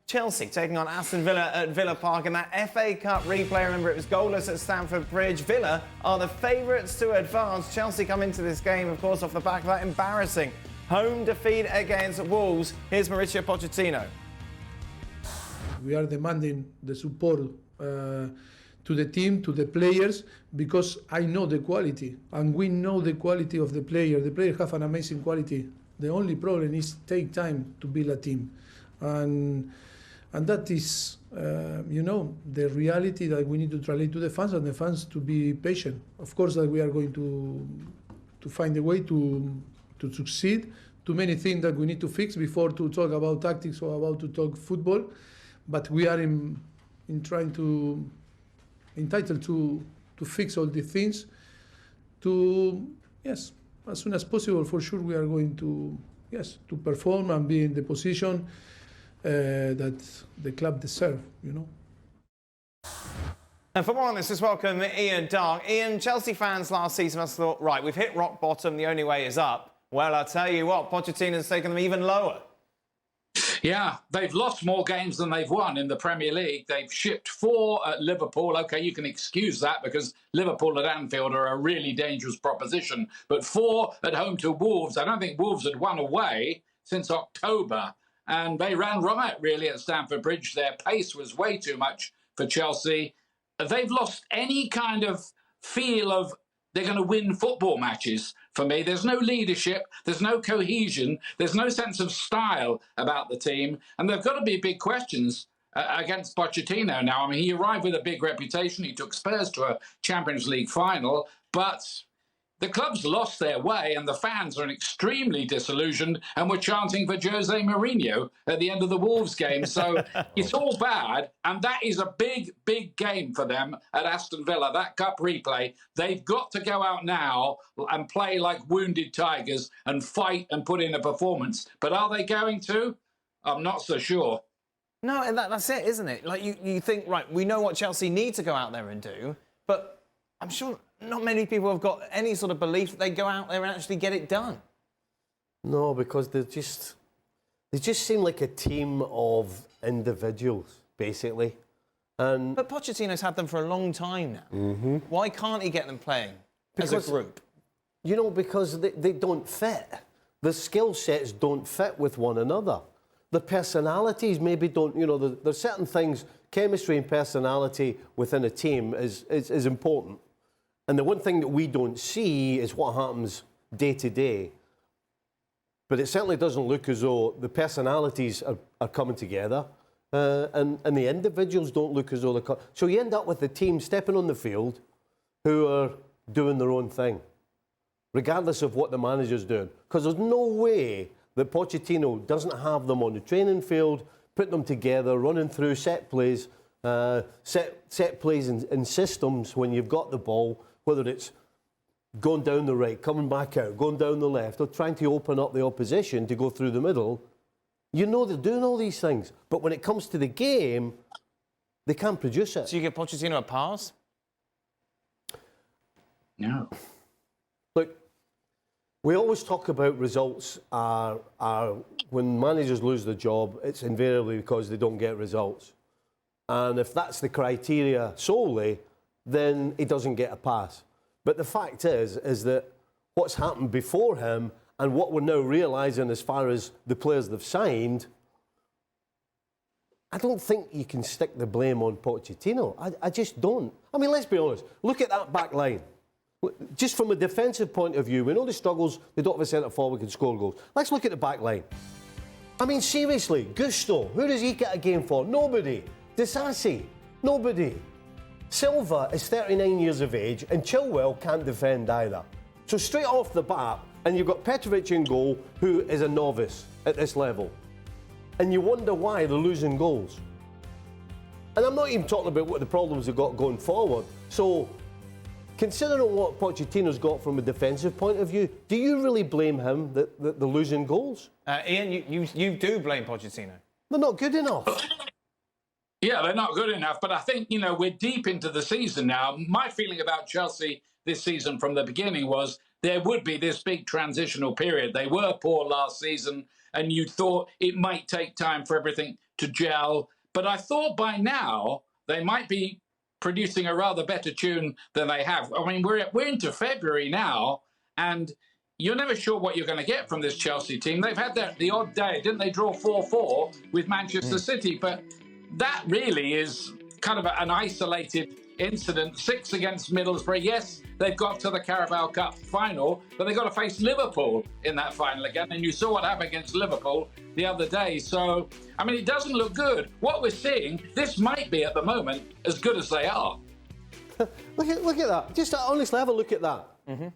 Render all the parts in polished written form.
Chelsea taking on Aston Villa at Villa Park in that FA Cup replay. Remember, it was goalless at Stamford Bridge. Villa are the favourites to advance. Chelsea come into this game, of course, off the back of that embarrassing home defeat against Wolves. Here's Mauricio Pochettino. We are demanding the support to the team, to the players, because I know the quality, and we know the quality of the player. The players have an amazing quality. The only problem is take time to build a team. And that is, the reality that we need to translate to the fans, and the fans to be patient. Of course, that we are going to find a way to succeed. Too many things that we need to fix before to talk about tactics or about to talk football. But we are entitled to fix all these things. As soon as possible, for sure, we are going to perform and be in the position that the club deserves, And for more on this, let's welcome Ian Darke. Ian, Chelsea fans last season must have thought, right, we've hit rock bottom, the only way is up. Well, I'll tell you what, Pochettino's taken them even lower. Yeah, they've lost more games than they've won in the Premier League. They've shipped 4 at Liverpool. OK, you can excuse that because Liverpool at Anfield are a really dangerous proposition. But 4 at home to Wolves. I don't think Wolves had won away since October. And they ran riot, really, at Stamford Bridge. Their pace was way too much for Chelsea. They've lost any kind of feel of they're going to win football matches for me. There's no leadership. There's no cohesion. There's no sense of style about the team. And there've got to be big questions against Pochettino now. I mean, he arrived with a big reputation. He took Spurs to a Champions League final. But the club's lost their way and the fans are extremely disillusioned and were chanting for Jose Mourinho at the end of the Wolves game. So it's all bad. And that is a big, big game for them at Aston Villa, that cup replay. They've got to go out now and play like wounded tigers and fight and put in a performance. But are they going to? I'm not so sure. No, and that's it, isn't it? Like, you think, right, we know what Chelsea need to go out there and do, but I'm sure not many people have got any sort of belief that they go out there and actually get it done. No, because they just seem like a team of individuals, basically. But Pochettino's had them for a long time now. Mm-hmm. Why can't he get them playing as a group? Because they don't fit. The skill sets don't fit with one another. The personalities maybe don't, there's certain things, chemistry and personality within a team is important. And the one thing that we don't see is what happens day to day. But it certainly doesn't look as though the personalities are coming together and the individuals don't look as though they're coming. So you end up with the team stepping on the field who are doing their own thing, regardless of what the manager's doing. Because there's no way that Pochettino doesn't have them on the training field, put them together, running through set plays, set plays and systems when you've got the ball, whether it's going down the right, coming back out, going down the left, or trying to open up the opposition to go through the middle. They're doing all these things. But when it comes to the game, they can't produce it. So you give Pochettino a pass? No. Look, we always talk about results are when managers lose their job, it's invariably because they don't get results. And if that's the criteria solely, then he doesn't get a pass. But the fact is that what's happened before him and what we're now realising as far as the players they've signed, I don't think you can stick the blame on Pochettino. I just don't. I mean, let's be honest. Look at that back line. Just from a defensive point of view, we know the struggles, they don't have a centre-forward who can score goals. Let's look at the back line. I mean, seriously, Gusto, who does he get a game for? Nobody. Disasi, nobody. Silva is 39 years of age and Chilwell can't defend either. So straight off the bat, and you've got Petrovic in goal, who is a novice at this level. And you wonder why they're losing goals. And I'm not even talking about what the problems they've got going forward. So, considering what Pochettino's got from a defensive point of view, do you really blame him that they're losing goals? Ian, you do blame Pochettino. They're not good enough. Yeah, they're not good enough. But I think, we're deep into the season now. My feeling about Chelsea this season from the beginning was there would be this big transitional period. They were poor last season, and you thought it might take time for everything to gel. But I thought by now they might be producing a rather better tune than they have. I mean, we're into February now, and you're never sure what you're going to get from this Chelsea team. They've had the odd day, didn't they? Draw 4-4 with Manchester City, but that really is kind of an isolated incident. 6 against Middlesbrough. Yes, they've got to the Carabao Cup final, but they've got to face Liverpool in that final again. And you saw what happened against Liverpool the other day. So, I mean, it doesn't look good. What we're seeing, this might be at the moment as good as they are. Look at that. Just honestly, have a look at that. Mm-hmm.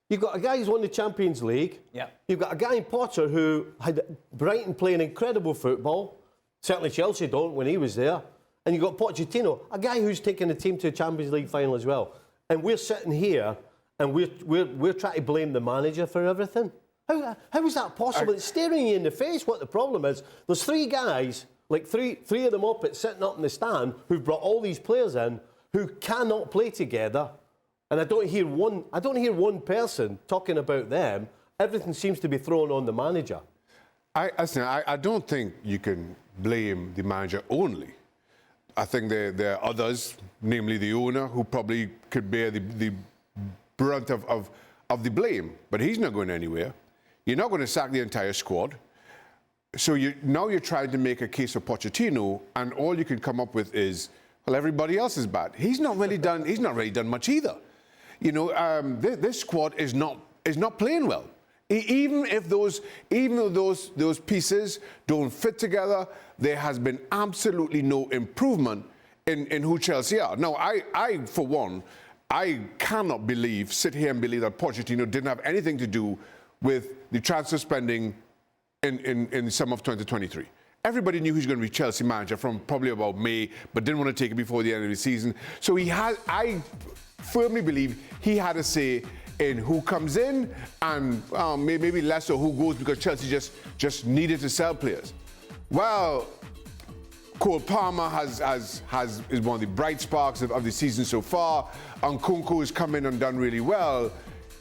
You've got a guy who's won the Champions League. Yeah. You've got a guy in Potter who had Brighton playing incredible football. Certainly Chelsea don't when he was there. And you've got Pochettino, a guy who's taken the team to a Champions League final as well. And we're sitting here and we're trying to blame the manager for everything. How is that possible? It's staring you in the face what the problem is. There's 3 guys, like three of them sitting up in the stand, who've brought all these players in who cannot play together. And I don't hear one person talking about them. Everything seems to be thrown on the manager. I don't think you can blame the manager only. I think there are others, namely the owner, who probably could bear the brunt of the blame. But he's not going anywhere. You're not going to sack the entire squad. So now you're trying to make a case for Pochettino, and all you can come up with is, well, everybody else is bad. He's not really done much either. You know, this squad is not playing well. Even if those pieces don't fit together, there has been absolutely no improvement in who Chelsea are. Now, I for one, I cannot sit here and believe that Pochettino didn't have anything to do with the transfer spending in summer of 2023. Everybody knew he was going to be Chelsea manager from probably about May, but didn't want to take it before the end of the season. So I firmly believe he had a say in who comes in and maybe less so who goes, because Chelsea just needed to sell players. Well, Cole Palmer is one of the bright sparks of the season so far. Nkunku has come in and done really well.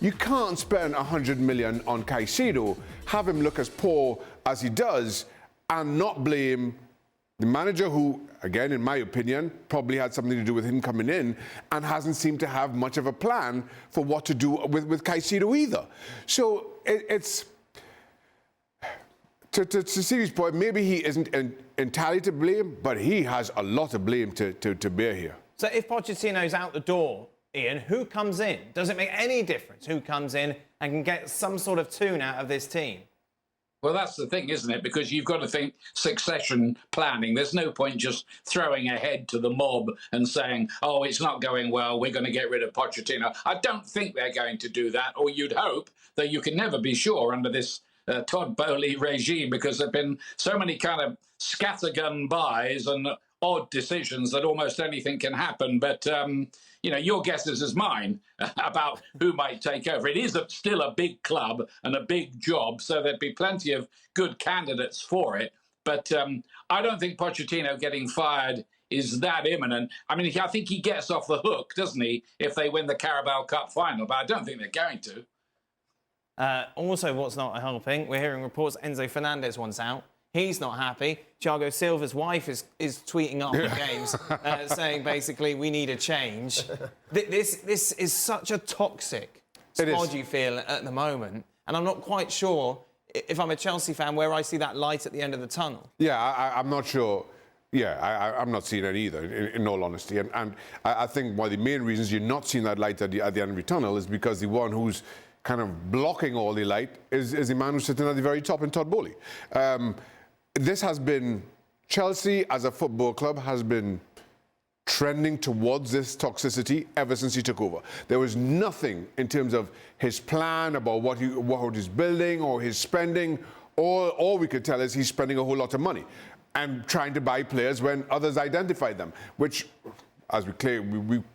You can't spend 100 million on Caicedo, have him look as poor as he does, and not blame the manager who, again, in my opinion, probably had something to do with him coming in and hasn't seemed to have much of a plan for what to do with Caicedo either. So it's... To Stevie's point, maybe he isn't entirely to blame, but he has a lot of blame to bear here. So if Pochettino's out the door, Ian, who comes in? Does it make any difference who comes in and can get some sort of tune out of this team? Well, that's the thing, isn't it? Because you've got to think succession planning. There's no point just throwing ahead to the mob and saying, oh, it's not going well, we're going to get rid of Pochettino. I don't think they're going to do that, or you'd hope, that you can never be sure under this Todd Bowley regime, because there have been so many kind of scattergun buys and odd decisions that almost anything can happen. But, you know, your guess is as mine about who might take over. It is still a big club and a big job, so there'd be plenty of good candidates for it. But I don't think Pochettino getting fired is that imminent. I mean, I think he gets off the hook, doesn't he, if they win the Carabao Cup final, but I don't think they're going to. Also, what's not helping, we're hearing reports Enzo Fernandez wants out. He's not happy. Thiago Silva's wife is tweeting after games saying, basically, we need a change. This is such a toxic squad, you feel, at the moment. And I'm not quite sure, if I'm a Chelsea fan, where I see that light at the end of the tunnel. Yeah, I'm not sure. Yeah, I'm not seeing it either, in all honesty. And I think one of the main reasons you're not seeing that light at the end of the tunnel is because the one who's kind of blocking all the light is the man who's sitting at the very top in Todd Bowley. This has been, Chelsea as a football club has been trending towards this toxicity ever since he took over. There was nothing in terms of his plan about what he's building or his spending. All we could tell is he's spending a whole lot of money and trying to buy players when others identified them, which, as we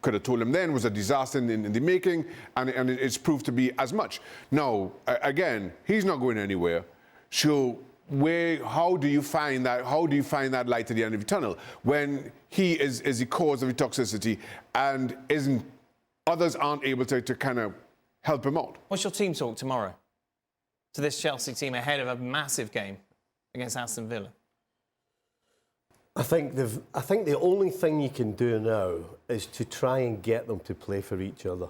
could have told him then, was a disaster in the making, and it's proved to be as much. Now, again, he's not going anywhere. So how do you find that light at the end of the tunnel when he is the cause of the toxicity and others aren't able to kind of help him out? What's your team talk tomorrow to this Chelsea team ahead of a massive game against Aston Villa? I think the only thing you can do now is to try and get them to play for each other.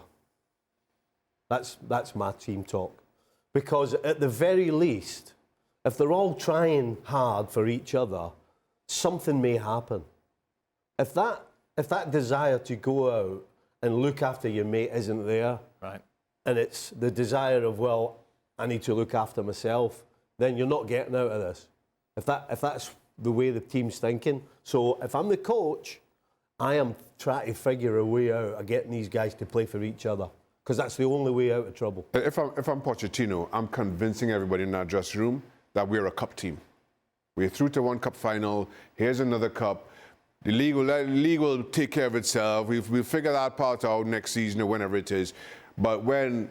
That's my team talk. Because at the very least, if they're all trying hard for each other, something may happen. If that desire to go out and look after your mate isn't there, right, and it's the desire of, well, I need to look after myself, then you're not getting out of this. If that's the way the team's thinking. So if I'm the coach, I am trying to figure a way out of getting these guys to play for each other, because that's the only way out of trouble. If I'm Pochettino, I'm convincing everybody in that dressing room that we're a cup team. We're through to one cup final. Here's another cup. The league will take care of itself. We'll figure that part out next season or whenever it is. But when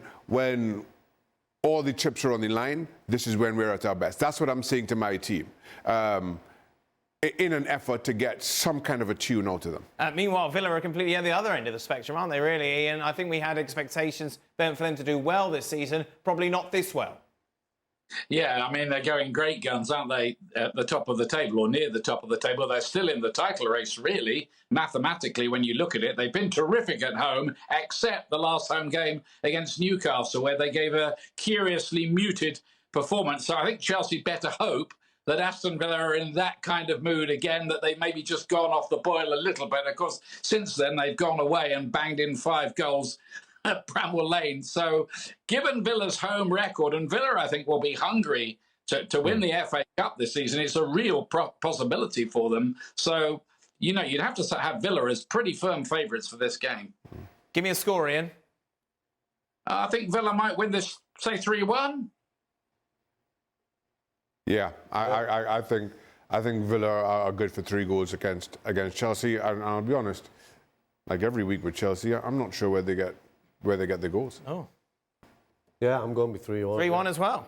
all the chips are on the line, this is when we're at our best. That's what I'm saying to my team. In an effort to get some kind of a tune out of them. Meanwhile, Villa are completely at the other end of the spectrum, aren't they, really, Ian? I think we had expectations for them to do well this season, probably not this well. Yeah, I mean, they're going great guns, aren't they, at the top of the table or near the top of the table. They're still in the title race, really, mathematically, when you look at it. They've been terrific at home, except the last home game against Newcastle, where they gave a curiously muted performance. So I think Chelsea better hope that Aston Villa are in that kind of mood again, that they've maybe just gone off the boil a little bit. Of course, since then, they've gone away and banged in 5 goals at Bramwell Lane. So given Villa's home record, and Villa, I think, will be hungry to win the FA Cup this season, it's a real possibility for them. So, you know, you'd have to have Villa as pretty firm favourites for this game. Give me a score, Ian. I think Villa might win this, say, 3-1. Yeah, I think Villa are good for 3 goals against Chelsea. And I'll be honest, like every week with Chelsea, I'm not sure where they get the goals. Oh. Yeah, I'm going to be 3-1. 3-1 as well.